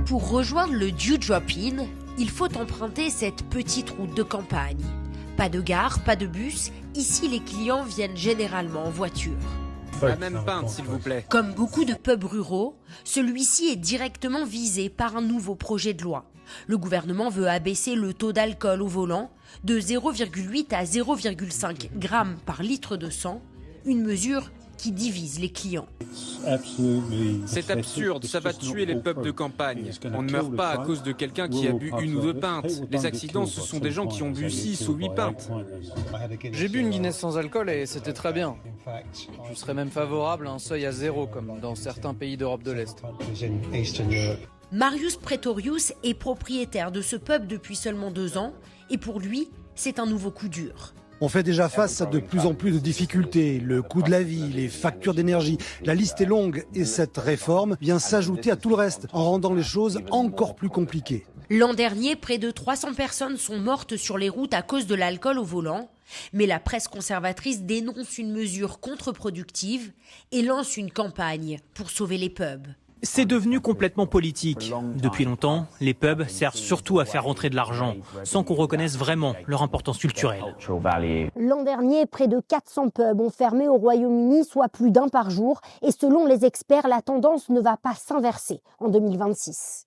Pour rejoindre le Dew Drop-In, il faut emprunter cette petite route de campagne. Pas de gare, pas de bus, ici les clients viennent généralement en voiture. La même pinte, s'il vous plaît. Comme beaucoup de pubs ruraux, celui-ci est directement visé par un nouveau projet de loi. Le gouvernement veut abaisser le taux d'alcool au volant de 0,8 à 0,5 grammes par litre de sang, une mesure qui divise les clients. C'est absurde, ça va tuer les pubs de campagne. On ne meurt pas à cause de quelqu'un qui a bu 1 ou 2 pintes. Les accidents, ce sont des gens qui ont bu 6 ou 8 pintes. J'ai bu une Guinness sans alcool et c'était très bien. Je serais même favorable à un seuil à 0, comme dans certains pays d'Europe de l'Est. Marius Pretorius est propriétaire de ce pub depuis seulement 2 ans et pour lui, c'est un nouveau coup dur. On fait déjà face à de plus en plus de difficultés, le coût de la vie, les factures d'énergie. La liste est longue et cette réforme vient s'ajouter à tout le reste en rendant les choses encore plus compliquées. L'an dernier, près de 300 personnes sont mortes sur les routes à cause de l'alcool au volant. Mais la presse conservatrice dénonce une mesure contre-productive et lance une campagne pour sauver les pubs. C'est devenu complètement politique. Depuis longtemps, les pubs servent surtout à faire rentrer de l'argent, sans qu'on reconnaisse vraiment leur importance culturelle. L'an dernier, près de 400 pubs ont fermé au Royaume-Uni, soit plus d'un par jour. Et selon les experts, la tendance ne va pas s'inverser en 2026.